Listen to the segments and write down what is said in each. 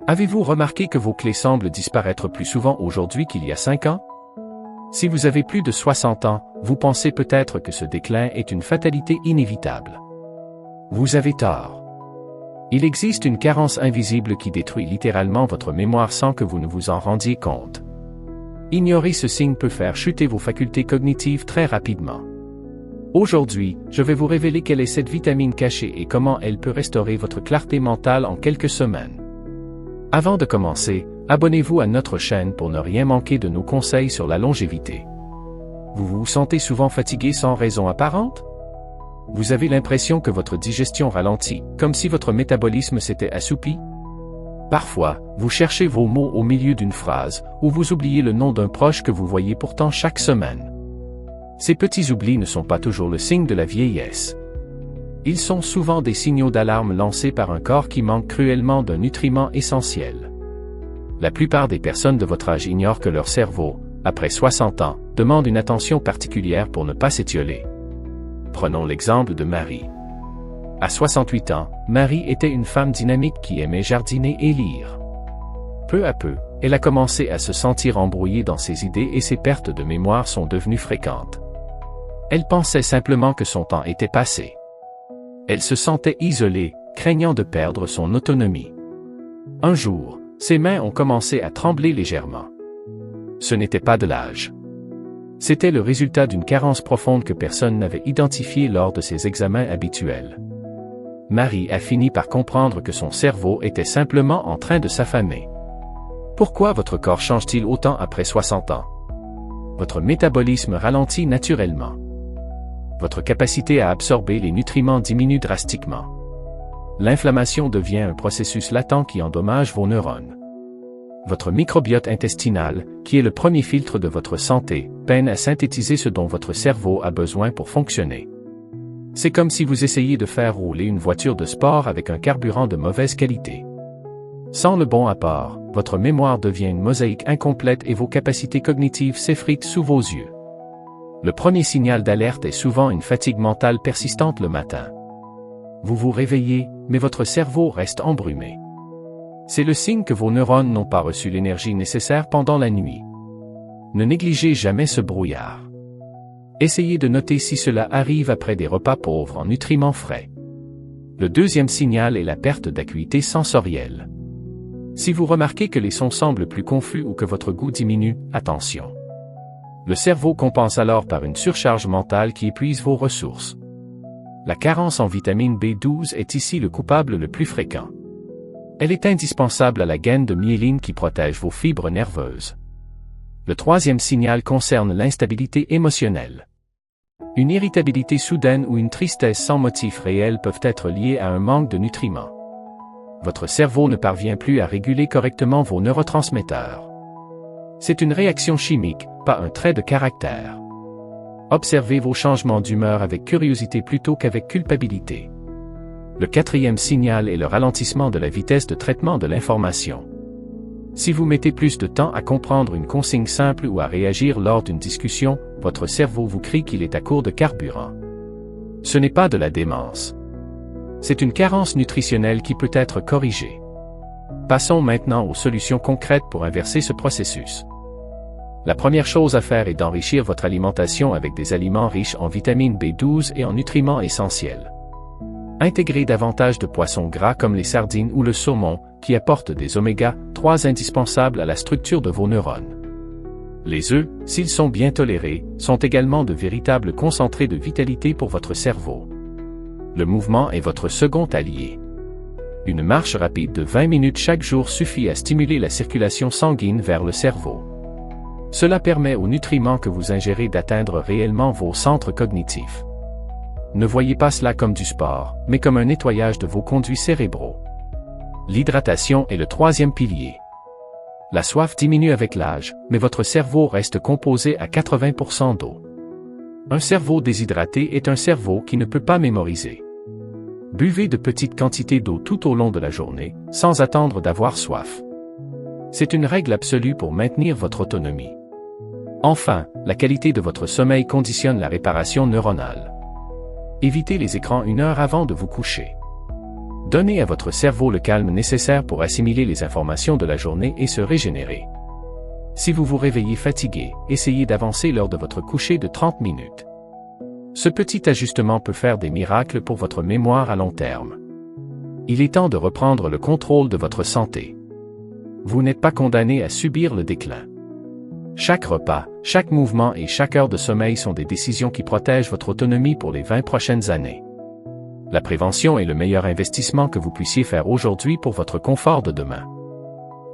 Avez-vous remarqué que vos clés semblent disparaître plus souvent aujourd'hui qu'il y a 5 ans? Si vous avez plus de 60 ans, vous pensez peut-être que ce déclin est une fatalité inévitable. Vous avez tort. Il existe une carence invisible qui détruit littéralement votre mémoire sans que vous ne vous en rendiez compte. Ignorer ce signe peut faire chuter vos facultés cognitives très rapidement. Aujourd'hui, je vais vous révéler quelle est cette vitamine cachée et comment elle peut restaurer votre clarté mentale en quelques semaines. Avant de commencer, abonnez-vous à notre chaîne pour ne rien manquer de nos conseils sur la longévité. Vous vous sentez souvent fatigué sans raison apparente? Vous avez l'impression que votre digestion ralentit, comme si votre métabolisme s'était assoupi? Parfois, vous cherchez vos mots au milieu d'une phrase, ou vous oubliez le nom d'un proche que vous voyez pourtant chaque semaine. Ces petits oublis ne sont pas toujours le signe de la vieillesse. Ils sont souvent des signaux d'alarme lancés par un corps qui manque cruellement d'un nutriment essentiel. La plupart des personnes de votre âge ignorent que leur cerveau, après 60 ans, demande une attention particulière pour ne pas s'étioler. Prenons l'exemple de Marie. À 68 ans, Marie était une femme dynamique qui aimait jardiner et lire. Peu à peu, elle a commencé à se sentir embrouillée dans ses idées et ses pertes de mémoire sont devenues fréquentes. Elle pensait simplement que son temps était passé. Elle se sentait isolée, craignant de perdre son autonomie. Un jour, ses mains ont commencé à trembler légèrement. Ce n'était pas de l'âge. C'était le résultat d'une carence profonde que personne n'avait identifiée lors de ses examens habituels. Marie a fini par comprendre que son cerveau était simplement en train de s'affamer. Pourquoi votre corps change-t-il autant après 60 ans? Votre métabolisme ralentit naturellement. Votre capacité à absorber les nutriments diminue drastiquement. L'inflammation devient un processus latent qui endommage vos neurones. Votre microbiote intestinal, qui est le premier filtre de votre santé, peine à synthétiser ce dont votre cerveau a besoin pour fonctionner. C'est comme si vous essayiez de faire rouler une voiture de sport avec un carburant de mauvaise qualité. Sans le bon apport, votre mémoire devient une mosaïque incomplète et vos capacités cognitives s'effritent sous vos yeux. Le premier signal d'alerte est souvent une fatigue mentale persistante le matin. Vous vous réveillez, mais votre cerveau reste embrumé. C'est le signe que vos neurones n'ont pas reçu l'énergie nécessaire pendant la nuit. Ne négligez jamais ce brouillard. Essayez de noter si cela arrive après des repas pauvres en nutriments frais. Le deuxième signal est la perte d'acuité sensorielle. Si vous remarquez que les sons semblent plus confus ou que votre goût diminue, attention. Le cerveau compense alors par une surcharge mentale qui épuise vos ressources. La carence en vitamine B12 est ici le coupable le plus fréquent. Elle est indispensable à la gaine de myéline qui protège vos fibres nerveuses. Le troisième signal concerne l'instabilité émotionnelle. Une irritabilité soudaine ou une tristesse sans motif réel peuvent être liées à un manque de nutriments. Votre cerveau ne parvient plus à réguler correctement vos neurotransmetteurs. C'est une réaction chimique, pas un trait de caractère. Observez vos changements d'humeur avec curiosité plutôt qu'avec culpabilité. Le quatrième signal est le ralentissement de la vitesse de traitement de l'information. Si vous mettez plus de temps à comprendre une consigne simple ou à réagir lors d'une discussion, votre cerveau vous crie qu'il est à court de carburant. Ce n'est pas de la démence. C'est une carence nutritionnelle qui peut être corrigée. Passons maintenant aux solutions concrètes pour inverser ce processus. La première chose à faire est d'enrichir votre alimentation avec des aliments riches en vitamine B12 et en nutriments essentiels. Intégrez davantage de poissons gras comme les sardines ou le saumon, qui apportent des oméga 3 indispensables à la structure de vos neurones. Les œufs, s'ils sont bien tolérés, sont également de véritables concentrés de vitalité pour votre cerveau. Le mouvement est votre second allié. Une marche rapide de 20 minutes chaque jour suffit à stimuler la circulation sanguine vers le cerveau. Cela permet aux nutriments que vous ingérez d'atteindre réellement vos centres cognitifs. Ne voyez pas cela comme du sport, mais comme un nettoyage de vos conduits cérébraux. L'hydratation est le troisième pilier. La soif diminue avec l'âge, mais votre cerveau reste composé à 80% d'eau. Un cerveau déshydraté est un cerveau qui ne peut pas mémoriser. Buvez de petites quantités d'eau tout au long de la journée, sans attendre d'avoir soif. C'est une règle absolue pour maintenir votre autonomie. Enfin, la qualité de votre sommeil conditionne la réparation neuronale. Évitez les écrans 1 heure avant de vous coucher. Donnez à votre cerveau le calme nécessaire pour assimiler les informations de la journée et se régénérer. Si vous vous réveillez fatigué, essayez d'avancer l'heure de votre coucher de 30 minutes. Ce petit ajustement peut faire des miracles pour votre mémoire à long terme. Il est temps de reprendre le contrôle de votre santé. Vous n'êtes pas condamné à subir le déclin. Chaque repas, chaque mouvement et chaque heure de sommeil sont des décisions qui protègent votre autonomie pour les 20 prochaines années. La prévention est le meilleur investissement que vous puissiez faire aujourd'hui pour votre confort de demain.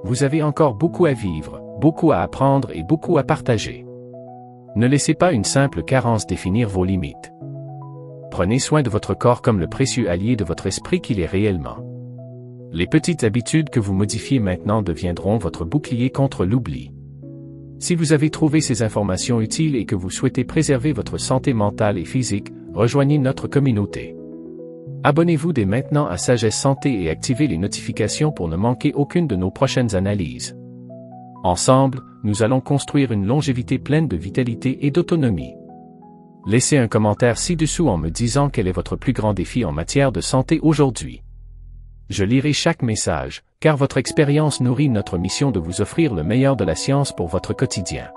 Vous avez encore beaucoup à vivre, beaucoup à apprendre et beaucoup à partager. Ne laissez pas une simple carence définir vos limites. Prenez soin de votre corps comme le précieux allié de votre esprit qu'il est réellement. Les petites habitudes que vous modifiez maintenant deviendront votre bouclier contre l'oubli. Si vous avez trouvé ces informations utiles et que vous souhaitez préserver votre santé mentale et physique, rejoignez notre communauté. Abonnez-vous dès maintenant à Sagesse Santé et activez les notifications pour ne manquer aucune de nos prochaines analyses. Ensemble, nous allons construire une longévité pleine de vitalité et d'autonomie. Laissez un commentaire ci-dessous en me disant quel est votre plus grand défi en matière de santé aujourd'hui. Je lirai chaque message, car votre expérience nourrit notre mission de vous offrir le meilleur de la science pour votre quotidien.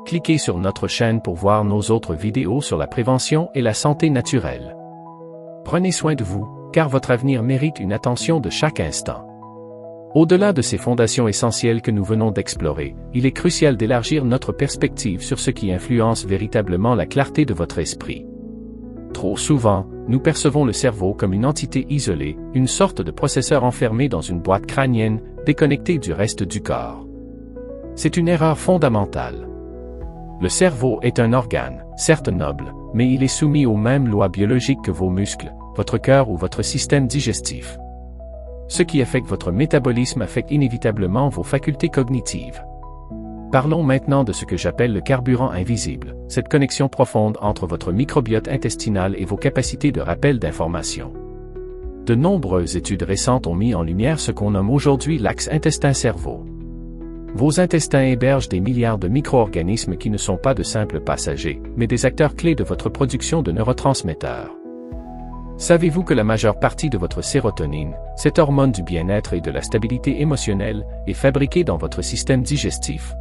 Cliquez sur notre chaîne pour voir nos autres vidéos sur la prévention et la santé naturelle. Prenez soin de vous, car votre avenir mérite une attention de chaque instant. Au-delà de ces fondations essentielles que nous venons d'explorer, il est crucial d'élargir notre perspective sur ce qui influence véritablement la clarté de votre esprit. Trop souvent, nous percevons le cerveau comme une entité isolée, une sorte de processeur enfermé dans une boîte crânienne, déconnecté du reste du corps. C'est une erreur fondamentale. Le cerveau est un organe, certes noble, mais il est soumis aux mêmes lois biologiques que vos muscles, votre cœur ou votre système digestif. Ce qui affecte votre métabolisme affecte inévitablement vos facultés cognitives. Parlons maintenant de ce que j'appelle le carburant invisible, cette connexion profonde entre votre microbiote intestinal et vos capacités de rappel d'informations. De nombreuses études récentes ont mis en lumière ce qu'on nomme aujourd'hui l'axe intestin-cerveau. Vos intestins hébergent des milliards de micro-organismes qui ne sont pas de simples passagers, mais des acteurs clés de votre production de neurotransmetteurs. Savez-vous que la majeure partie de votre sérotonine, cette hormone du bien-être et de la stabilité émotionnelle, est fabriquée dans votre système digestif?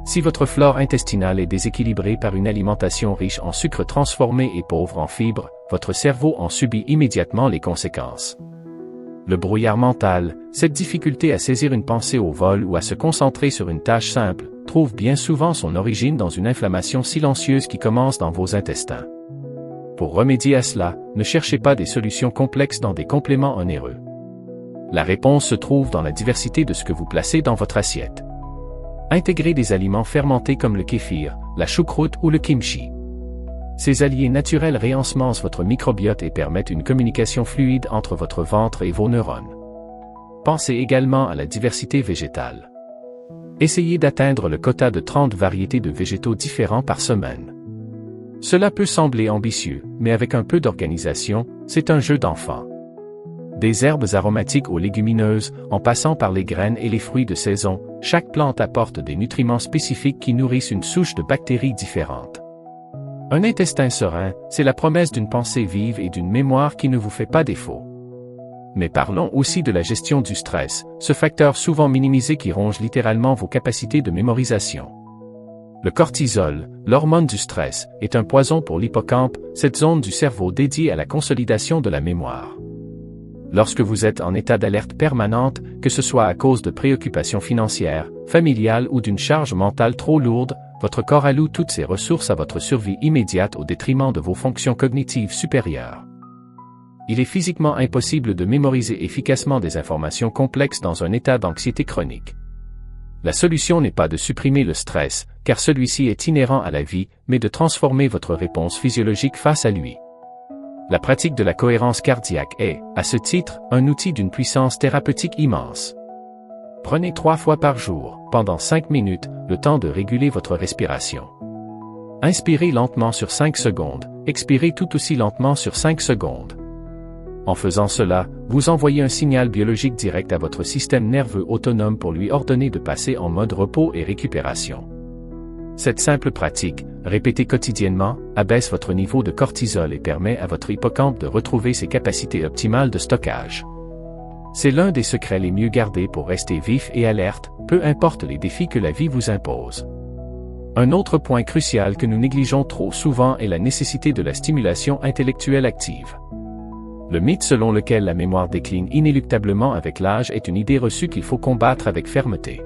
Si votre flore intestinale est déséquilibrée par une alimentation riche en sucre transformé et pauvre en fibres, votre cerveau en subit immédiatement les conséquences. Le brouillard mental, cette difficulté à saisir une pensée au vol ou à se concentrer sur une tâche simple, trouve bien souvent son origine dans une inflammation silencieuse qui commence dans vos intestins. Pour remédier à cela, ne cherchez pas des solutions complexes dans des compléments onéreux. La réponse se trouve dans la diversité de ce que vous placez dans votre assiette. Intégrez des aliments fermentés comme le kéfir, la choucroute ou le kimchi. Ces alliés naturels réensemencent votre microbiote et permettent une communication fluide entre votre ventre et vos neurones. Pensez également à la diversité végétale. Essayez d'atteindre le quota de 30 variétés de végétaux différents par semaine. Cela peut sembler ambitieux, mais avec un peu d'organisation, c'est un jeu d'enfant. Des herbes aromatiques aux légumineuses, en passant par les graines et les fruits de saison, chaque plante apporte des nutriments spécifiques qui nourrissent une souche de bactéries différentes. Un intestin serein, c'est la promesse d'une pensée vive et d'une mémoire qui ne vous fait pas défaut. Mais parlons aussi de la gestion du stress, ce facteur souvent minimisé qui ronge littéralement vos capacités de mémorisation. Le cortisol, l'hormone du stress, est un poison pour l'hippocampe, cette zone du cerveau dédiée à la consolidation de la mémoire. Lorsque vous êtes en état d'alerte permanente, que ce soit à cause de préoccupations financières, familiales ou d'une charge mentale trop lourde, votre corps alloue toutes ses ressources à votre survie immédiate au détriment de vos fonctions cognitives supérieures. Il est physiquement impossible de mémoriser efficacement des informations complexes dans un état d'anxiété chronique. La solution n'est pas de supprimer le stress, car celui-ci est inhérent à la vie, mais de transformer votre réponse physiologique face à lui. La pratique de la cohérence cardiaque est, à ce titre, un outil d'une puissance thérapeutique immense. Prenez 3 fois par jour, pendant 5 minutes, le temps de réguler votre respiration. Inspirez lentement sur 5 secondes, expirez tout aussi lentement sur 5 secondes. En faisant cela, vous envoyez un signal biologique direct à votre système nerveux autonome pour lui ordonner de passer en mode repos et récupération. Cette simple pratique, Répéter quotidiennement abaisse votre niveau de cortisol et permet à votre hippocampe de retrouver ses capacités optimales de stockage. C'est l'un des secrets les mieux gardés pour rester vif et alerte, peu importe les défis que la vie vous impose. Un autre point crucial que nous négligeons trop souvent est la nécessité de la stimulation intellectuelle active. Le mythe selon lequel la mémoire décline inéluctablement avec l'âge est une idée reçue qu'il faut combattre avec fermeté.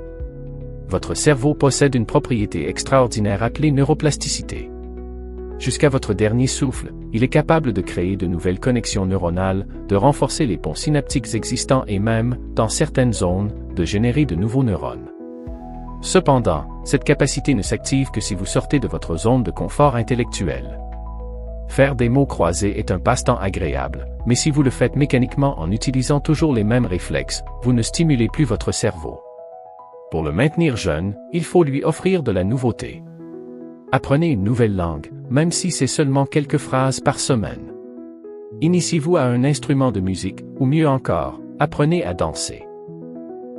Votre cerveau possède une propriété extraordinaire appelée neuroplasticité. Jusqu'à votre dernier souffle, il est capable de créer de nouvelles connexions neuronales, de renforcer les ponts synaptiques existants et même, dans certaines zones, de générer de nouveaux neurones. Cependant, cette capacité ne s'active que si vous sortez de votre zone de confort intellectuel. Faire des mots croisés est un passe-temps agréable, mais si vous le faites mécaniquement en utilisant toujours les mêmes réflexes, vous ne stimulez plus votre cerveau. Pour le maintenir jeune, il faut lui offrir de la nouveauté. Apprenez une nouvelle langue, même si c'est seulement quelques phrases par semaine. Initiez-vous à un instrument de musique, ou mieux encore, apprenez à danser.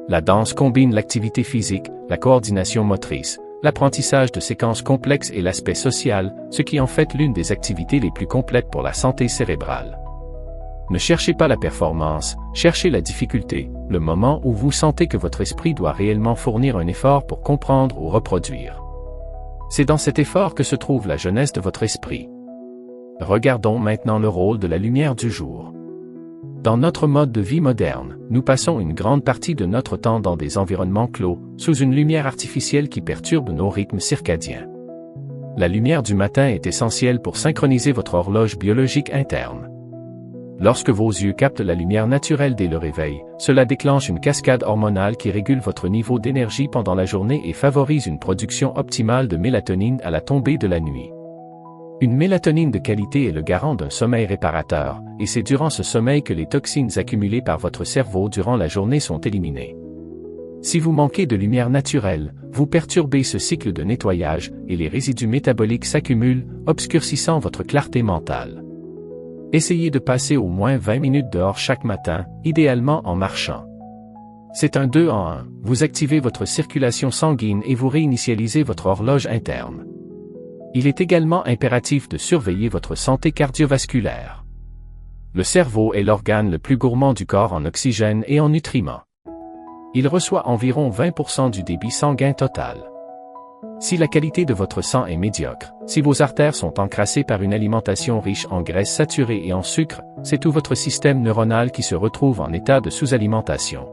La danse combine l'activité physique, la coordination motrice, l'apprentissage de séquences complexes et l'aspect social, ce qui en fait l'une des activités les plus complètes pour la santé cérébrale. Ne cherchez pas la performance, cherchez la difficulté, le moment où vous sentez que votre esprit doit réellement fournir un effort pour comprendre ou reproduire. C'est dans cet effort que se trouve la jeunesse de votre esprit. Regardons maintenant le rôle de la lumière du jour. Dans notre mode de vie moderne, nous passons une grande partie de notre temps dans des environnements clos, sous une lumière artificielle qui perturbe nos rythmes circadiens. La lumière du matin est essentielle pour synchroniser votre horloge biologique interne. Lorsque vos yeux captent la lumière naturelle dès le réveil, cela déclenche une cascade hormonale qui régule votre niveau d'énergie pendant la journée et favorise une production optimale de mélatonine à la tombée de la nuit. Une mélatonine de qualité est le garant d'un sommeil réparateur, et c'est durant ce sommeil que les toxines accumulées par votre cerveau durant la journée sont éliminées. Si vous manquez de lumière naturelle, vous perturbez ce cycle de nettoyage, et les résidus métaboliques s'accumulent, obscurcissant votre clarté mentale. Essayez de passer au moins 20 minutes dehors chaque matin, idéalement en marchant. C'est un 2 en 1, vous activez votre circulation sanguine et vous réinitialisez votre horloge interne. Il est également impératif de surveiller votre santé cardiovasculaire. Le cerveau est l'organe le plus gourmand du corps en oxygène et en nutriments. Il reçoit environ 20% du débit sanguin total. Si la qualité de votre sang est médiocre, si vos artères sont encrassées par une alimentation riche en graisses saturées et en sucre, c'est tout votre système neuronal qui se retrouve en état de sous-alimentation.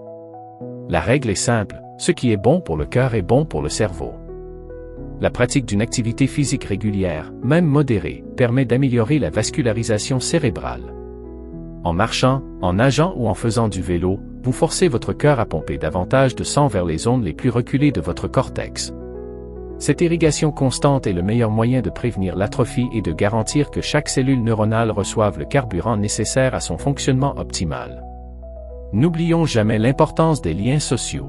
La règle est simple, ce qui est bon pour le cœur est bon pour le cerveau. La pratique d'une activité physique régulière, même modérée, permet d'améliorer la vascularisation cérébrale. En marchant, en nageant ou en faisant du vélo, vous forcez votre cœur à pomper davantage de sang vers les zones les plus reculées de votre cortex. Cette irrigation constante est le meilleur moyen de prévenir l'atrophie et de garantir que chaque cellule neuronale reçoive le carburant nécessaire à son fonctionnement optimal. N'oublions jamais l'importance des liens sociaux.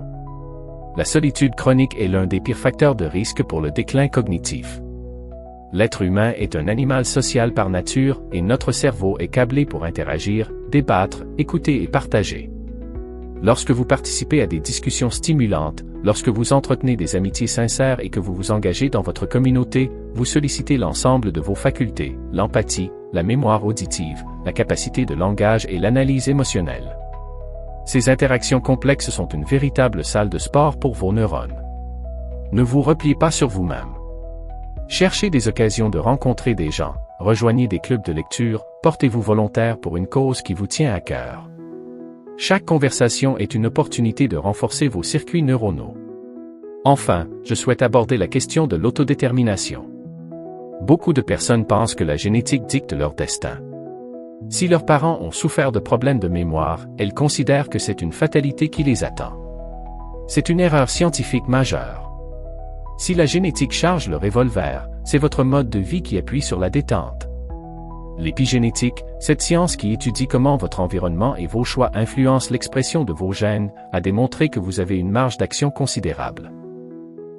La solitude chronique est l'un des pires facteurs de risque pour le déclin cognitif. L'être humain est un animal social par nature et notre cerveau est câblé pour interagir, débattre, écouter et partager. Lorsque vous participez à des discussions stimulantes, lorsque vous entretenez des amitiés sincères et que vous vous engagez dans votre communauté, vous sollicitez l'ensemble de vos facultés, l'empathie, la mémoire auditive, la capacité de langage et l'analyse émotionnelle. Ces interactions complexes sont une véritable salle de sport pour vos neurones. Ne vous repliez pas sur vous-même. Cherchez des occasions de rencontrer des gens, rejoignez des clubs de lecture, portez-vous volontaire pour une cause qui vous tient à cœur. Chaque conversation est une opportunité de renforcer vos circuits neuronaux. Enfin, je souhaite aborder la question de l'autodétermination. Beaucoup de personnes pensent que la génétique dicte leur destin. Si leurs parents ont souffert de problèmes de mémoire, elles considèrent que c'est une fatalité qui les attend. C'est une erreur scientifique majeure. Si la génétique charge le revolver, c'est votre mode de vie qui appuie sur la détente. L'épigénétique, cette science qui étudie comment votre environnement et vos choix influencent l'expression de vos gènes, a démontré que vous avez une marge d'action considérable.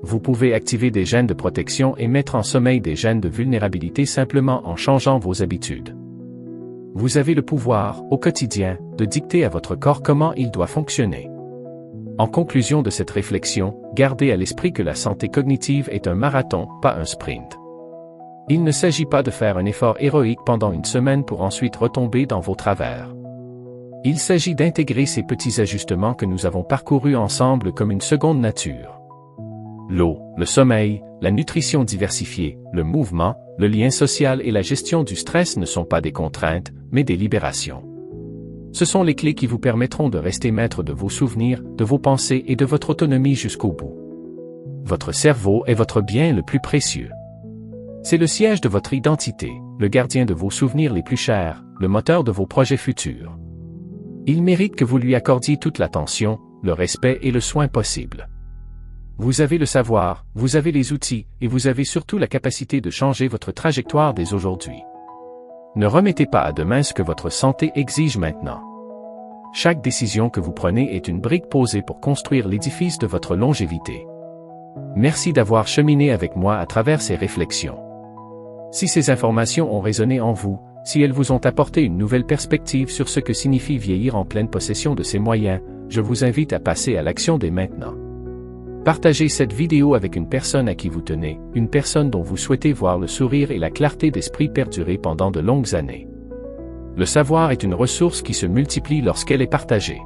Vous pouvez activer des gènes de protection et mettre en sommeil des gènes de vulnérabilité simplement en changeant vos habitudes. Vous avez le pouvoir, au quotidien, de dicter à votre corps comment il doit fonctionner. En conclusion de cette réflexion, gardez à l'esprit que la santé cognitive est un marathon, pas un sprint. Il ne s'agit pas de faire un effort héroïque pendant une semaine pour ensuite retomber dans vos travers. Il s'agit d'intégrer ces petits ajustements que nous avons parcourus ensemble comme une seconde nature. L'eau, le sommeil, la nutrition diversifiée, le mouvement, le lien social et la gestion du stress ne sont pas des contraintes, mais des libérations. Ce sont les clés qui vous permettront de rester maître de vos souvenirs, de vos pensées et de votre autonomie jusqu'au bout. Votre cerveau est votre bien le plus précieux. C'est le siège de votre identité, le gardien de vos souvenirs les plus chers, le moteur de vos projets futurs. Il mérite que vous lui accordiez toute l'attention, le respect et le soin possible. Vous avez le savoir, vous avez les outils, et vous avez surtout la capacité de changer votre trajectoire dès aujourd'hui. Ne remettez pas à demain ce que votre santé exige maintenant. Chaque décision que vous prenez est une brique posée pour construire l'édifice de votre longévité. Merci d'avoir cheminé avec moi à travers ces réflexions. Si ces informations ont résonné en vous, si elles vous ont apporté une nouvelle perspective sur ce que signifie vieillir en pleine possession de ses moyens, je vous invite à passer à l'action dès maintenant. Partagez cette vidéo avec une personne à qui vous tenez, une personne dont vous souhaitez voir le sourire et la clarté d'esprit perdurer pendant de longues années. Le savoir est une ressource qui se multiplie lorsqu'elle est partagée.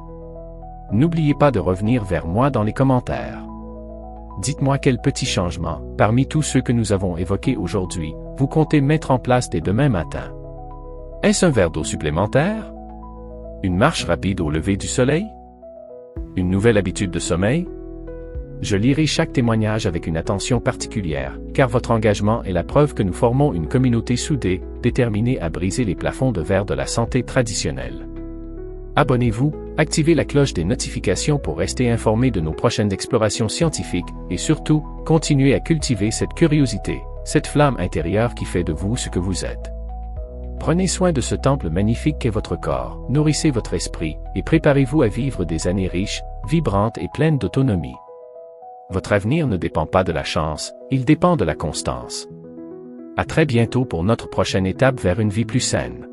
N'oubliez pas de revenir vers moi dans les commentaires. Dites-moi quels petits changements, parmi tous ceux que nous avons évoqués aujourd'hui, vous comptez mettre en place dès demain matin. Est-ce un verre d'eau supplémentaire? Une marche rapide au lever du soleil? Une nouvelle habitude de sommeil? Je lirai chaque témoignage avec une attention particulière, car votre engagement est la preuve que nous formons une communauté soudée, déterminée à briser les plafonds de verre de la santé traditionnelle. Abonnez-vous, activez la cloche des notifications pour rester informé de nos prochaines explorations scientifiques, et surtout, continuez à cultiver cette curiosité, cette flamme intérieure qui fait de vous ce que vous êtes. Prenez soin de ce temple magnifique qu'est votre corps, nourrissez votre esprit, et préparez-vous à vivre des années riches, vibrantes et pleines d'autonomie. Votre avenir ne dépend pas de la chance, il dépend de la constance. À très bientôt pour notre prochaine étape vers une vie plus saine.